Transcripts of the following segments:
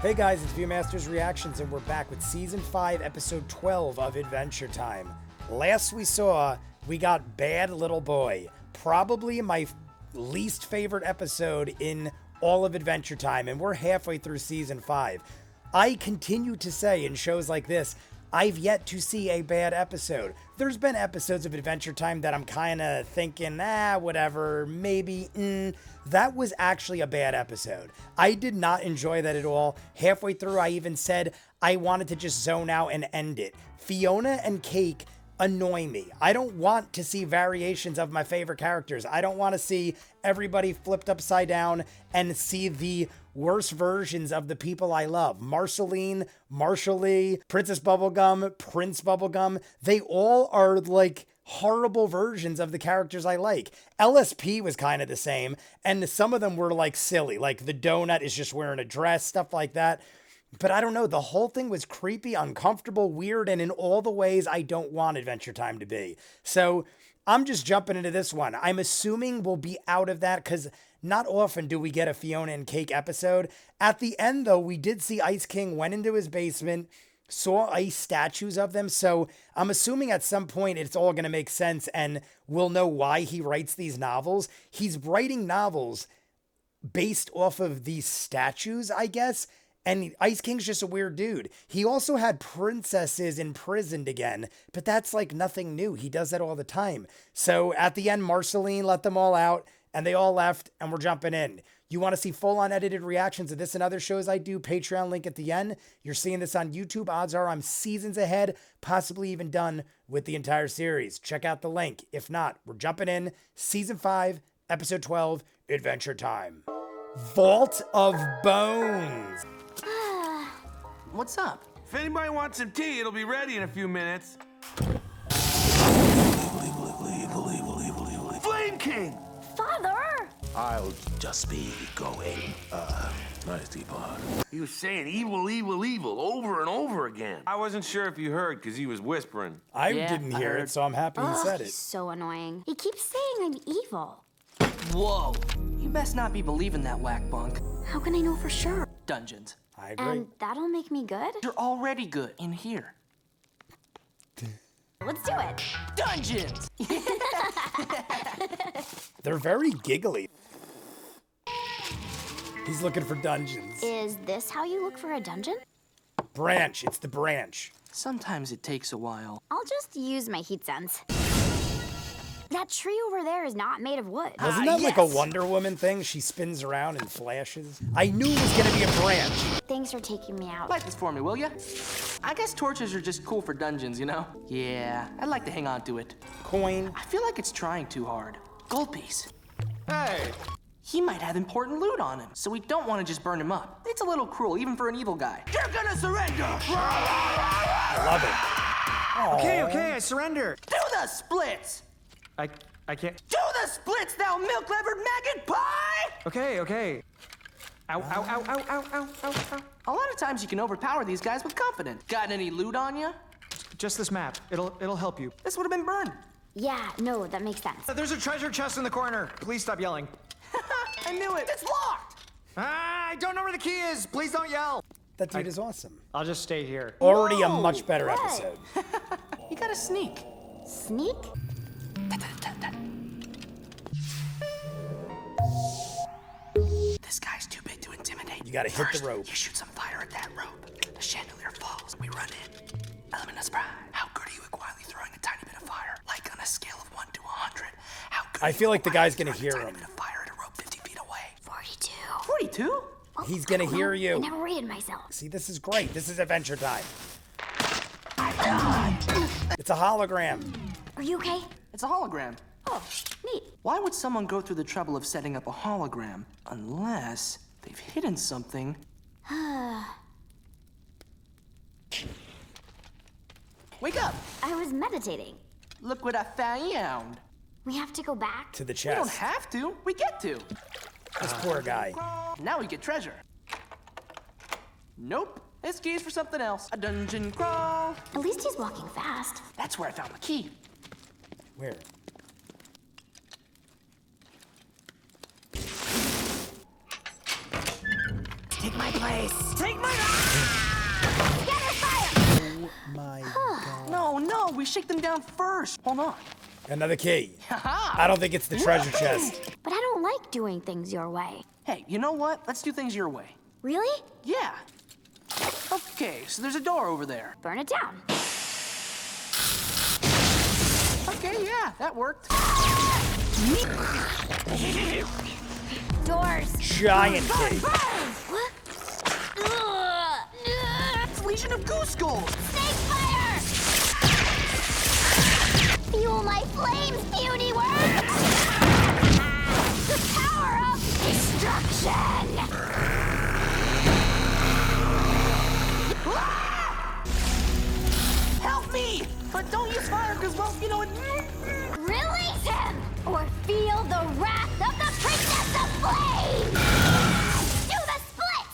Hey guys, it's ViewMasters Reactions, and we're back with Season 5, Episode 12 of Adventure Time. Last we got Bad Little Boy. Probably my least favorite episode in all of Adventure Time, and we're halfway through Season 5. I continue to say in shows like this, I've yet to see a bad episode. There's been episodes of Adventure Time that I'm kind of thinking, whatever, maybe, That was actually a bad episode. I did not enjoy that at all. Halfway through, I even said I wanted to just zone out and end it. Fiona and Cake annoy me. I don't want to see variations of my favorite characters. I don't want to see everybody flipped upside down and see the worst versions of the people I love. Marceline, Marshally, Princess Bubblegum, Prince Bubblegum. They all are like horrible versions of the characters I like. LSP was kind of the same, and some of them were like silly. Like the donut is just wearing a dress, stuff like that. But I don't know, the whole thing was creepy, uncomfortable, weird, and in all the ways I don't want Adventure Time to be. So I'm just jumping into this one. I'm assuming we'll be out of that because not often do we get a Fiona and Cake episode. At the end, though, we did see Ice King went into his basement, saw ice statues of them. So I'm assuming at some point it's all going to make sense and we'll know why he writes these novels. He's writing novels based off of these statues, I guess. And Ice King's just a weird dude. He also had princesses imprisoned again, but that's like nothing new. He does that all the time. So at the end, Marceline let them all out and they all left and we're jumping in. You want to see full unedited reactions of this and other shows I do, Patreon link at the end. You're seeing this on YouTube. Odds are I'm seasons ahead, possibly even done with the entire series. Check out the link. If not, we're jumping in. Season 5, Episode 12, Adventure Time. Vault of Bones. What's up? If anybody wants some tea, it'll be ready in a few minutes. Flame King! Father! I'll just be going, nice teapot. He was saying evil, evil, evil over and over again. I wasn't sure if you heard because he was whispering. I didn't hear it, so I'm happy he said it. He's so annoying. He keeps saying I'm evil. Whoa! You best not be believing that whack bunk. How can I know for sure? Dungeons. I agree. And that'll make me good? You're already good in here. Let's do it. Dungeons! They're very giggly. He's looking for dungeons. Is this how you look for a dungeon? Branch. It's the branch. Sometimes it takes a while. I'll just use my heat sense. That tree over there is not made of wood. Wasn't that like a Wonder Woman thing? She spins around and flashes. I knew it was going to be a branch. Thanks for taking me out. Light this for me, will ya? I guess torches are just cool for dungeons, you know? Yeah, I'd like to hang on to it. Coin. I feel like it's trying too hard. Gold piece. Hey! He might have important loot on him, so we don't want to just burn him up. It's a little cruel, even for an evil guy. You're gonna surrender! I love it. Okay, I surrender. Do the splits! I can't. Do the splits, thou milk-levered maggot pie! Okay. Ow, ow, ow, ow, ow, ow, ow, ow. A lot of times you can overpower these guys with confidence. Got any loot on you? Just this map. It'll help you. This would have been burned. Yeah, no, that makes sense. There's a treasure chest in the corner. Please stop yelling. I knew it. It's locked! I don't know where the key is. Please don't yell. That dude is awesome. I'll just stay here. Already a much better episode. You gotta sneak. Sneak? This guy's too big to intimidate. You gotta hit the First, rope. You shoot some fire at that rope. The chandelier falls. We run in. Element of surprise. How good are you at quietly throwing a tiny bit of fire? Like on a scale of 1 to 100. How good? I feel like the guy's gonna hear tiny him. bit of fire at a rope 50 feet away. 42. 42? He's gonna hear I you. never rated myself. See, this is great. This is Adventure Time. It's a hologram. Are you okay? It's a hologram. Oh, neat. Why would someone go through the trouble of setting up a hologram unless they've hidden something? Wake up! I was meditating. Look what I found. We have to go back? To the We don't chest. have to. We get to. This poor guy. Now we get treasure. Nope. This key's for something else. A dungeon crawl. At least he's walking fast. That's where I found the key. Where? Take my place. Take my... Scatter fire! Oh my god. No, we shake them down first. Hold on. Another key. I don't think it's the treasure chest. But I don't like doing things your way. Hey, you know what? Let's do things your way. Really? Yeah. Okay, so there's a door over there. Burn it down. Okay, yeah, that worked. Doors. Giant key. What? It's Legion of Goose Gold. Snake fire! Fuel my flames, beauty worm! The power of destruction! Help me! But don't use fire, because, well, you know it... Release him! Or feel the wrath of the Princess of Flame! Do the split!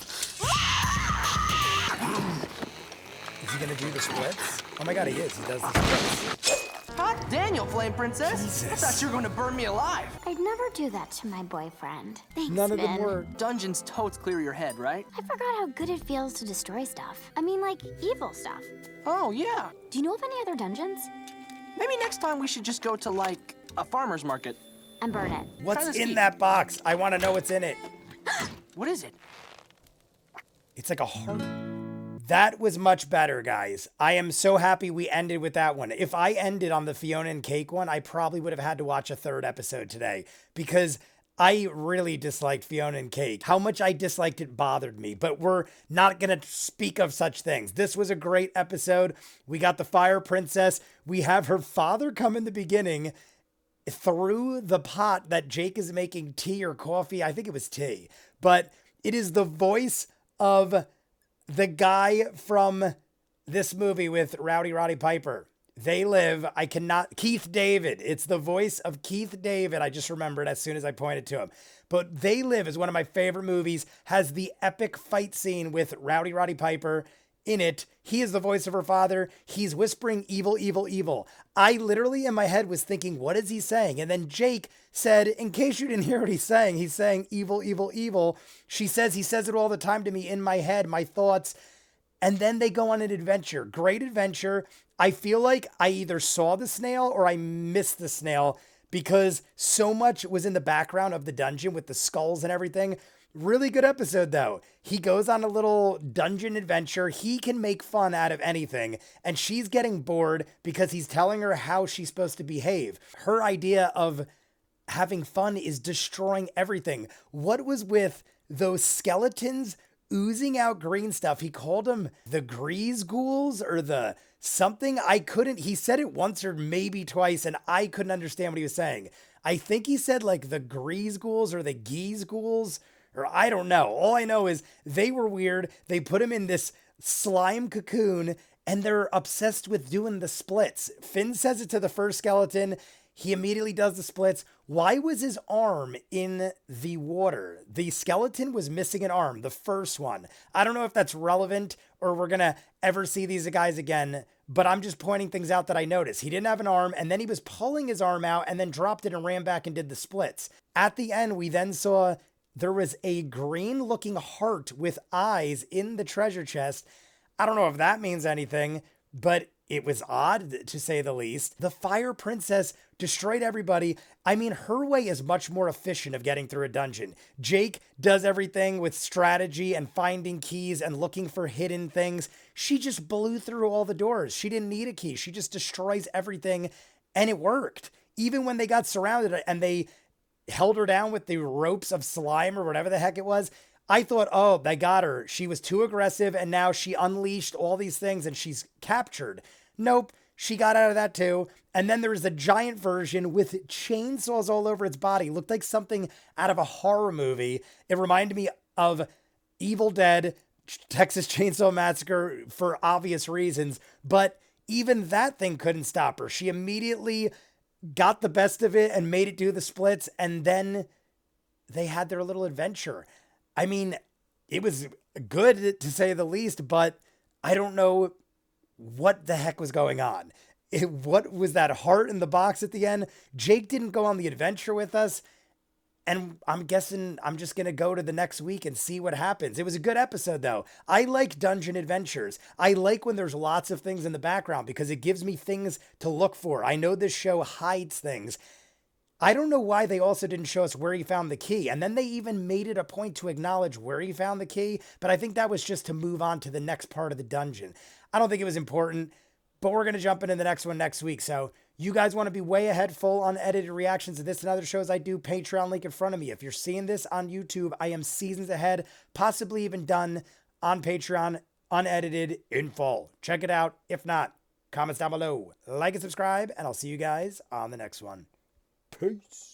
Is he gonna do the splits? Oh my god, he is. He does the splits. Hot Daniel, Flame Princess. Jesus. I thought you were going to burn me alive. I'd never do that to my boyfriend. Thanks, None of them Min. were. Dungeons totes clear your head, right? I forgot how good it feels to destroy stuff. I mean, like, evil stuff. Oh, yeah. Do you know of any other dungeons? Maybe next time we should just go to, like, a farmer's market. And burn it. What's Try this in key. that box? I want to know what's in it. What is it? It's like a heart. That was much better, guys. I am so happy we ended with that one. If I ended on the Fiona and Cake one, I probably would have had to watch a third episode today because I really disliked Fiona and Cake. How much I disliked it bothered me, but we're not going to speak of such things. This was a great episode. We got the Fire Princess. We have her father come in the beginning through the pot that Jake is making tea or coffee. I think it was tea, but it is the voice of the guy from this movie with Roddy Piper. They Live. Keith David. It's the voice of Keith David. I just remembered as soon as I pointed to him. But They Live is one of my favorite movies, has the epic fight scene with Roddy Piper in it. He is the voice of her father. He's whispering evil, evil, evil. I literally in my head was thinking, what is he saying? And then Jake said, in case you didn't hear what he's saying evil, evil, evil. She says, he says it all the time to me in my head, my thoughts. And then they go on an adventure. Great adventure. I feel like I either saw the snail or I missed the snail because so much was in the background of the dungeon with the skulls and everything. Really good episode, though. He goes on a little dungeon adventure. He can make fun out of anything. And she's getting bored because he's telling her how she's supposed to behave. Her idea of having fun is destroying everything. What was with those skeletons oozing out green stuff? He called them the grease ghouls or the something. He said it once or maybe twice, and I couldn't understand what he was saying. I think he said like the grease ghouls or the geese ghouls, or I don't know. All I know is they were weird. They put him in this slime cocoon, and they're obsessed with doing the splits. Finn says it to the first skeleton. He immediately does the splits. Why was his arm in the water? The skeleton was missing an arm, the first one. I don't know if that's relevant or we're going to ever see these guys again, but I'm just pointing things out that I noticed. He didn't have an arm, and then he was pulling his arm out and then dropped it and ran back and did the splits. At the end, we then saw there was a green-looking heart with eyes in the treasure chest. I don't know if that means anything, but it was odd, to say the least. The Fire Princess destroyed everybody. I mean, her way is much more efficient of getting through a dungeon. Jake does everything with strategy and finding keys and looking for hidden things. She just blew through all the doors. She didn't need a key. She just destroys everything, and it worked. Even when they got surrounded and they held her down with the ropes of slime or whatever the heck it was, I thought, oh, they got her. She was too aggressive, and now she unleashed all these things, and she's captured. Nope, she got out of that too. And then there was a giant version with chainsaws all over its body. Looked like something out of a horror movie. It reminded me of Evil Dead, Texas Chainsaw Massacre for obvious reasons. But even that thing couldn't stop her. She immediately got the best of it and made it do the splits. And then they had their little adventure. I mean, it was good to say the least, but I don't know what the heck was going on. What was that heart in the box at the end? Jake didn't go on the adventure with us. And I'm guessing I'm just going to go to the next week and see what happens. It was a good episode, though. I like dungeon adventures. I like when there's lots of things in the background because it gives me things to look for. I know this show hides things. I don't know why they also didn't show us where he found the key. And then they even made it a point to acknowledge where he found the key. But I think that was just to move on to the next part of the dungeon. I don't think it was important, but we're going to jump into the next one next week. So you guys want to be way ahead, full unedited reactions to this and other shows I do, Patreon link in front of me. If you're seeing this on YouTube, I am seasons ahead, possibly even done on Patreon, unedited in full. Check it out. If not, comments down below. Like and subscribe, and I'll see you guys on the next one. Peace.